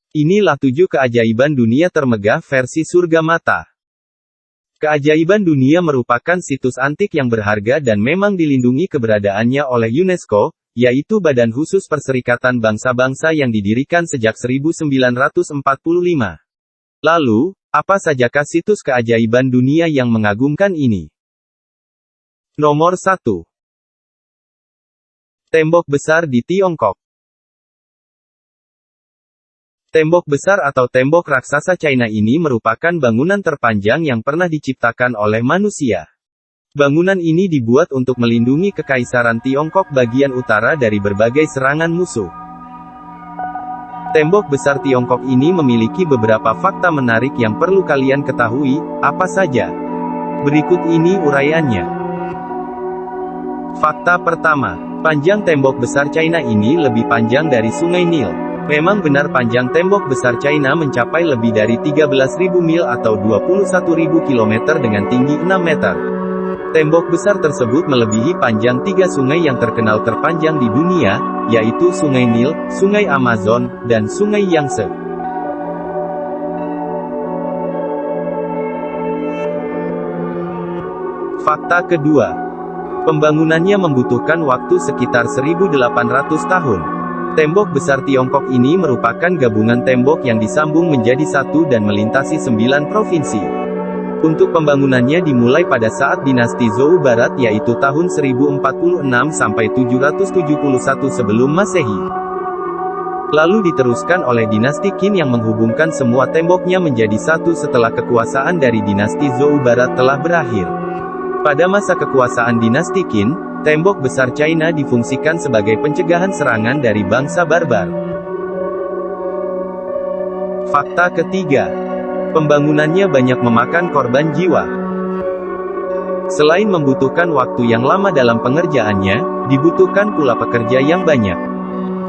Inilah 7 keajaiban dunia termegah versi Surga Mata. Keajaiban dunia merupakan situs antik yang berharga dan memang dilindungi keberadaannya oleh UNESCO, yaitu Badan Khusus Perserikatan Bangsa-Bangsa yang didirikan sejak 1945. Lalu, apa sajakah situs keajaiban dunia yang mengagumkan ini? Nomor 1. Tembok besar di Tiongkok. Tembok besar atau tembok raksasa China ini merupakan bangunan terpanjang yang pernah diciptakan oleh manusia. Bangunan ini dibuat untuk melindungi Kekaisaran Tiongkok bagian utara dari berbagai serangan musuh. Tembok besar Tiongkok ini memiliki beberapa fakta menarik yang perlu kalian ketahui, apa saja? Berikut ini uraiannya. Fakta pertama, panjang tembok besar China ini lebih panjang dari Sungai Nil. Memang benar panjang tembok besar China mencapai lebih dari 13.000 mil atau 21.000 km dengan tinggi 6 meter. Tembok besar tersebut melebihi panjang 3 sungai yang terkenal terpanjang di dunia, yaitu Sungai Nil, Sungai Amazon, dan Sungai Yangtze. Fakta kedua, pembangunannya membutuhkan waktu sekitar 1.800 tahun. Tembok besar Tiongkok ini merupakan gabungan tembok yang disambung menjadi satu dan melintasi 9 provinsi. Untuk pembangunannya dimulai pada saat dinasti Zhou Barat yaitu tahun 1046 sampai 771 sebelum Masehi. Lalu diteruskan oleh dinasti Qin yang menghubungkan semua temboknya menjadi satu setelah kekuasaan dari dinasti Zhou Barat telah berakhir. Pada masa kekuasaan dinasti Qin, tembok besar China difungsikan sebagai pencegahan serangan dari bangsa barbar. Fakta ketiga, pembangunannya banyak memakan korban jiwa. Selain membutuhkan waktu yang lama dalam pengerjaannya, dibutuhkan pula pekerja yang banyak.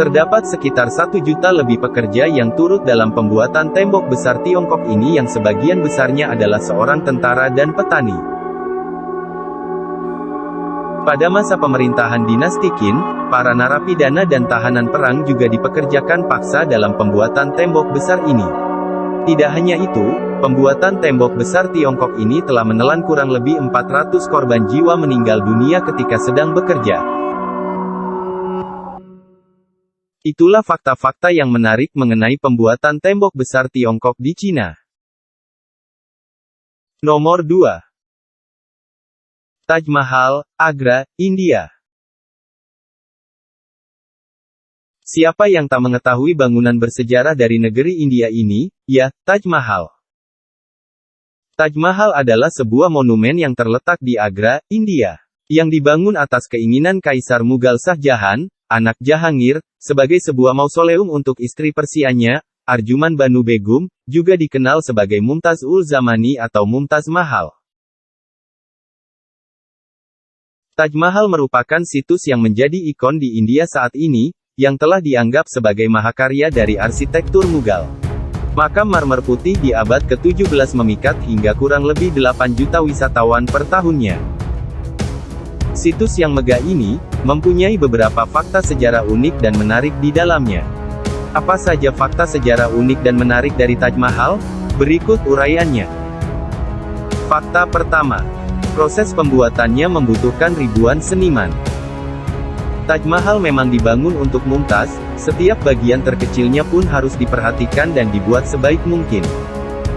Terdapat sekitar 1 juta lebih pekerja yang turut dalam pembuatan tembok besar Tiongkok ini yang sebagian besarnya adalah seorang tentara dan petani. Pada masa pemerintahan dinasti Qin, para narapidana dan tahanan perang juga dipekerjakan paksa dalam pembuatan tembok besar ini. Tidak hanya itu, pembuatan tembok besar Tiongkok ini telah menelan kurang lebih 400 korban jiwa meninggal dunia ketika sedang bekerja. Itulah fakta-fakta yang menarik mengenai pembuatan tembok besar Tiongkok di Cina. Nomor 2. Taj Mahal, Agra, India. Siapa yang tak mengetahui bangunan bersejarah dari negeri India ini, ya, Taj Mahal. Taj Mahal adalah sebuah monumen yang terletak di Agra, India, yang dibangun atas keinginan Kaisar Mughal Shah Jahan, anak Jahangir, sebagai sebuah mausoleum untuk istri persianya, Arjuman Banu Begum, juga dikenal sebagai Mumtaz ul Zamani atau Mumtaz Mahal. Taj Mahal merupakan situs yang menjadi ikon di India saat ini, yang telah dianggap sebagai mahakarya dari arsitektur Mughal. Makam marmer putih di abad ke-17 memikat hingga kurang lebih 8 juta wisatawan per tahunnya. Situs yang megah ini, mempunyai beberapa fakta sejarah unik dan menarik di dalamnya. Apa saja fakta sejarah unik dan menarik dari Taj Mahal? Berikut uraiannya. Fakta pertama. Proses pembuatannya membutuhkan ribuan seniman. Taj Mahal memang dibangun untuk Mumtaz, setiap bagian terkecilnya pun harus diperhatikan dan dibuat sebaik mungkin.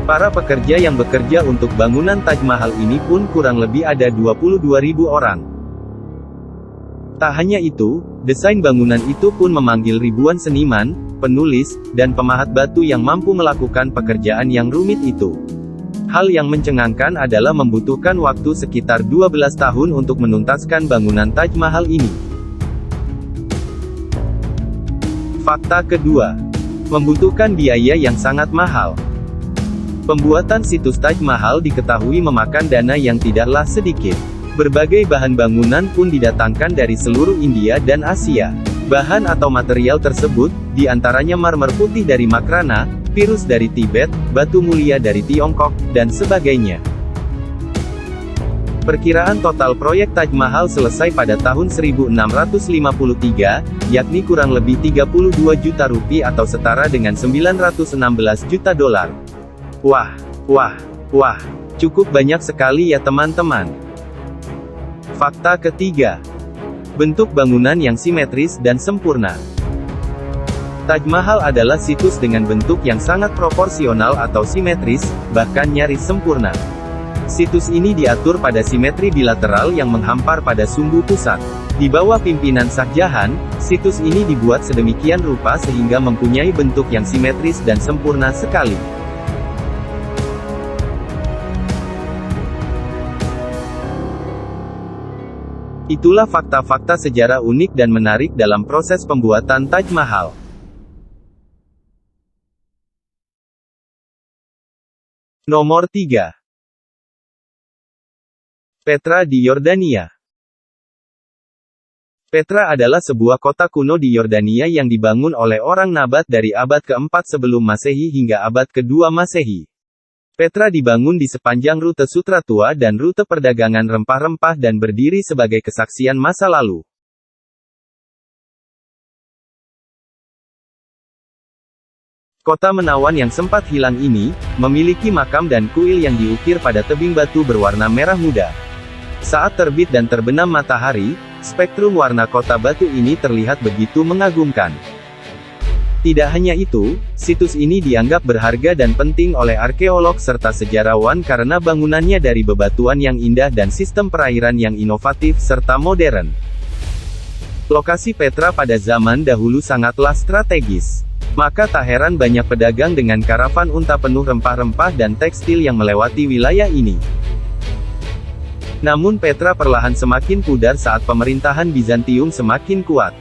Para pekerja yang bekerja untuk bangunan Taj Mahal ini pun kurang lebih ada 22.000 orang. Tak hanya itu, desain bangunan itu pun memanggil ribuan seniman, penulis, dan pemahat batu yang mampu melakukan pekerjaan yang rumit itu. Hal yang mencengangkan adalah membutuhkan waktu sekitar 12 tahun untuk menuntaskan bangunan Taj Mahal ini. Fakta kedua, membutuhkan biaya yang sangat mahal. Pembuatan situs Taj Mahal diketahui memakan dana yang tidaklah sedikit. Berbagai bahan bangunan pun didatangkan dari seluruh India dan Asia. Bahan atau material tersebut, diantaranya marmer putih dari Makrana, virus dari Tibet, batu mulia dari Tiongkok, dan sebagainya. Perkiraan total proyek Taj Mahal selesai pada tahun 1653, yakni kurang lebih 32 juta rupiah atau setara dengan 916 juta dolar. Wah, wah, wah, cukup banyak sekali ya teman-teman. Fakta ketiga. Bentuk bangunan yang simetris dan sempurna. Taj Mahal adalah situs dengan bentuk yang sangat proporsional atau simetris, bahkan nyaris sempurna. Situs ini diatur pada simetri bilateral yang menghampar pada sumbu pusat. Di bawah pimpinan Shah Jahan, situs ini dibuat sedemikian rupa sehingga mempunyai bentuk yang simetris dan sempurna sekali. Itulah fakta-fakta sejarah unik dan menarik dalam proses pembuatan Taj Mahal. Nomor 3. Petra di Yordania. Petra adalah sebuah kota kuno di Yordania yang dibangun oleh orang Nabat dari abad ke-4 sebelum Masehi hingga abad ke-2 Masehi. Petra dibangun di sepanjang rute Sutra Tua dan rute perdagangan rempah-rempah dan berdiri sebagai kesaksian masa lalu. Kota menawan yang sempat hilang ini, memiliki makam dan kuil yang diukir pada tebing batu berwarna merah muda. Saat terbit dan terbenam matahari, spektrum warna kota batu ini terlihat begitu mengagumkan. Tidak hanya itu, situs ini dianggap berharga dan penting oleh arkeolog serta sejarawan karena bangunannya dari bebatuan yang indah dan sistem perairan yang inovatif serta modern. Lokasi Petra pada zaman dahulu sangatlah strategis. Maka tak heran banyak pedagang dengan karavan unta penuh rempah-rempah dan tekstil yang melewati wilayah ini. Namun Petra perlahan semakin pudar saat pemerintahan Bizantium semakin kuat.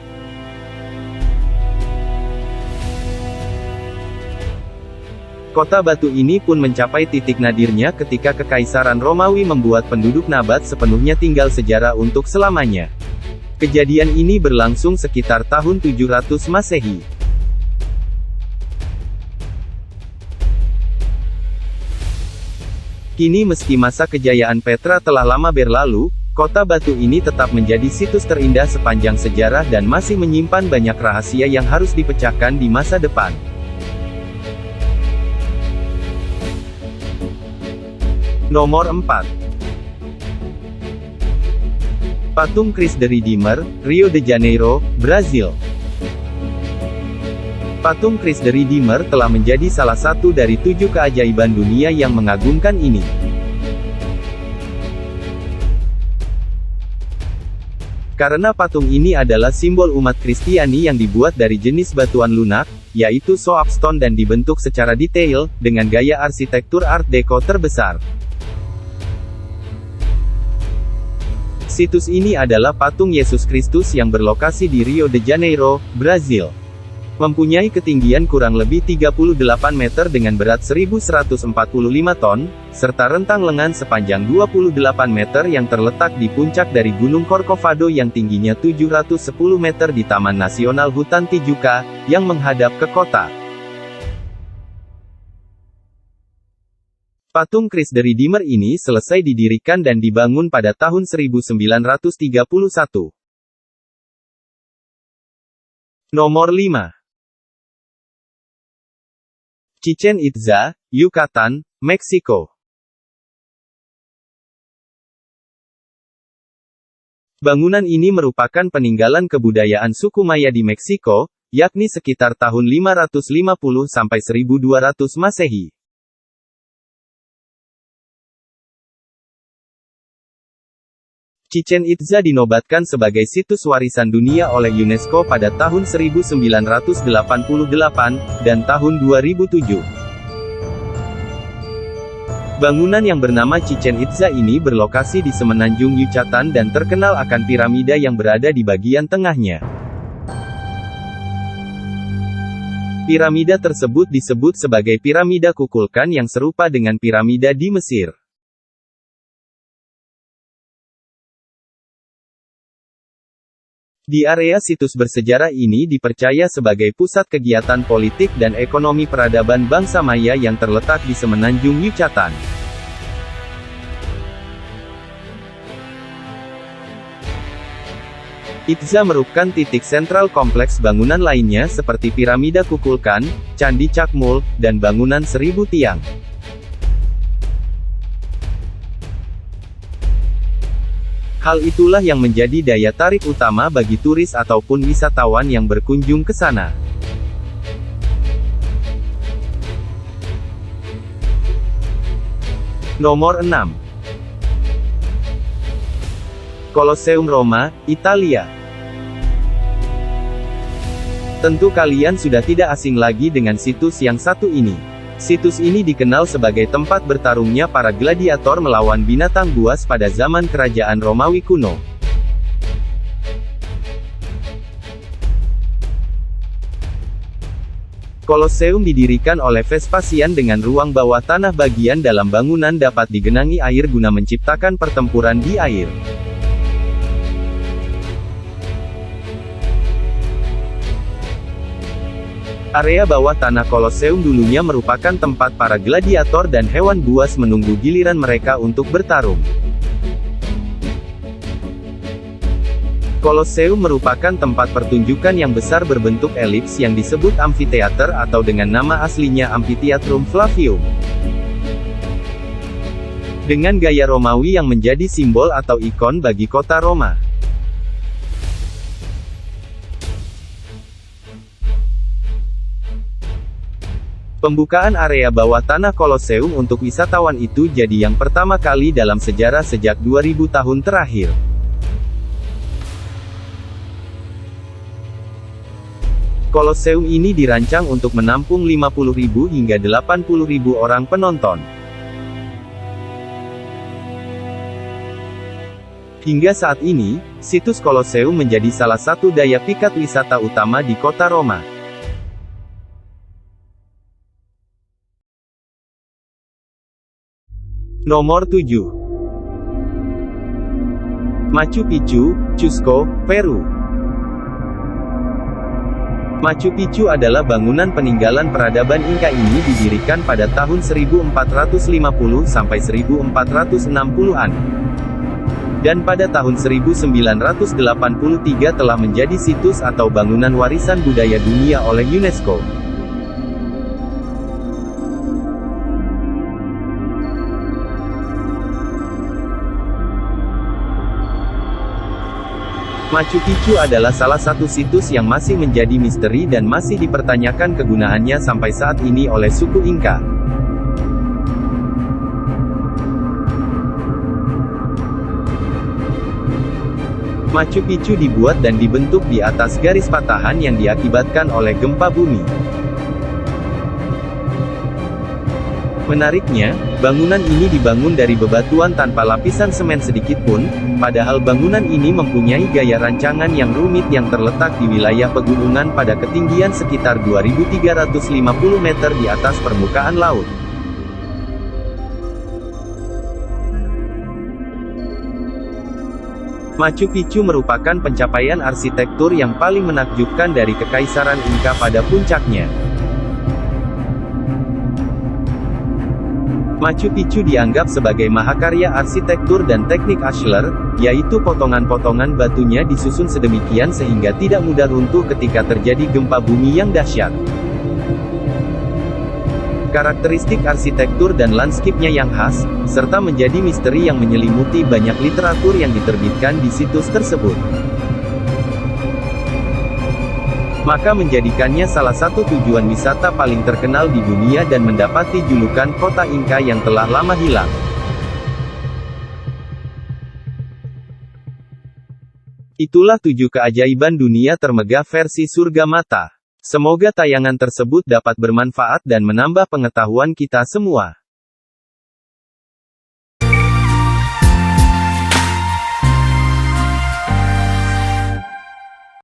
Kota batu ini pun mencapai titik nadirnya ketika Kekaisaran Romawi membuat penduduk Nabat sepenuhnya tinggal sejarah untuk selamanya. Kejadian ini berlangsung sekitar tahun 700 Masehi. Kini meski masa kejayaan Petra telah lama berlalu, kota batu ini tetap menjadi situs terindah sepanjang sejarah dan masih menyimpan banyak rahasia yang harus dipecahkan di masa depan. Nomor 4. Patung Christ the Redeemer, Rio de Janeiro, Brazil. Patung Christ the Redeemer telah menjadi salah satu dari 7 keajaiban dunia yang mengagumkan ini. Karena patung ini adalah simbol umat Kristiani yang dibuat dari jenis batuan lunak, yaitu soapstone dan dibentuk secara detail, dengan gaya arsitektur Art Deco terbesar. Situs ini adalah patung Yesus Kristus yang berlokasi di Rio de Janeiro, Brazil. Mempunyai ketinggian kurang lebih 38 meter dengan berat 1145 ton, serta rentang lengan sepanjang 28 meter yang terletak di puncak dari Gunung Corcovado yang tingginya 710 meter di Taman Nasional Hutan Tijuca, yang menghadap ke kota. Patung Christ the Redeemer ini selesai didirikan dan dibangun pada tahun 1931. Nomor 5. Chichen Itza, Yucatan, Meksiko. Bangunan ini merupakan peninggalan kebudayaan suku Maya di Meksiko, yakni sekitar tahun 550 sampai 1200 Masehi. Chichen Itza dinobatkan sebagai situs warisan dunia oleh UNESCO pada tahun 1988, dan tahun 2007. Bangunan yang bernama Chichen Itza ini berlokasi di semenanjung Yucatan dan terkenal akan piramida yang berada di bagian tengahnya. Piramida tersebut disebut sebagai piramida Kukulkan yang serupa dengan piramida di Mesir. Di area situs bersejarah ini dipercaya sebagai pusat kegiatan politik dan ekonomi peradaban bangsa Maya yang terletak di semenanjung Yucatan. Itza merupakan titik sentral kompleks bangunan lainnya seperti piramida Kukulkan, Candi Cakmul, dan bangunan 1000 tiang. Hal itulah yang menjadi daya tarik utama bagi turis ataupun wisatawan yang berkunjung ke sana. Nomor 6. Colosseum Roma, Italia. Tentu kalian sudah tidak asing lagi dengan situs yang satu ini. Situs ini dikenal sebagai tempat bertarungnya para gladiator melawan binatang buas pada zaman kerajaan Romawi kuno. Colosseum didirikan oleh Vespasian dengan ruang bawah tanah bagian dalam bangunan dapat digenangi air guna menciptakan pertempuran di air. Area bawah tanah Colosseum dulunya merupakan tempat para gladiator dan hewan buas menunggu giliran mereka untuk bertarung. Colosseum merupakan tempat pertunjukan yang besar berbentuk elips yang disebut amfiteater atau dengan nama aslinya Amphitheatrum Flavium. Dengan gaya Romawi yang menjadi simbol atau ikon bagi kota Roma. Pembukaan area bawah tanah Colosseum untuk wisatawan itu jadi yang pertama kali dalam sejarah sejak 2000 tahun terakhir. Colosseum ini dirancang untuk menampung 50.000 hingga 80.000 orang penonton. Hingga saat ini, situs Colosseum menjadi salah satu daya pikat wisata utama di kota Roma. Nomor 7. Machu Picchu, Cusco, Peru. Machu Picchu adalah bangunan peninggalan peradaban Inka ini didirikan pada tahun 1450 sampai 1460-an. Dan pada tahun 1983 telah menjadi situs atau bangunan warisan budaya dunia oleh UNESCO. Machu Picchu adalah salah satu situs yang masih menjadi misteri dan masih dipertanyakan kegunaannya sampai saat ini oleh suku Inka. Machu Picchu dibuat dan dibentuk di atas garis patahan yang diakibatkan oleh gempa bumi. Menariknya, bangunan ini dibangun dari bebatuan tanpa lapisan semen sedikit pun, padahal bangunan ini mempunyai gaya rancangan yang rumit yang terletak di wilayah pegunungan pada ketinggian sekitar 2.350 meter di atas permukaan laut. Machu Picchu merupakan pencapaian arsitektur yang paling menakjubkan dari Kekaisaran Inka pada puncaknya. Machu Picchu dianggap sebagai mahakarya arsitektur dan teknik Ashlar, yaitu potongan-potongan batunya disusun sedemikian sehingga tidak mudah runtuh ketika terjadi gempa bumi yang dahsyat. Karakteristik arsitektur dan lanskipnya yang khas, serta menjadi misteri yang menyelimuti banyak literatur yang diterbitkan di situs tersebut. Maka menjadikannya salah satu tujuan wisata paling terkenal di dunia dan mendapati julukan kota Inka yang telah lama hilang. Itulah 7 keajaiban dunia termegah versi surga mata. Semoga tayangan tersebut dapat bermanfaat dan menambah pengetahuan kita semua.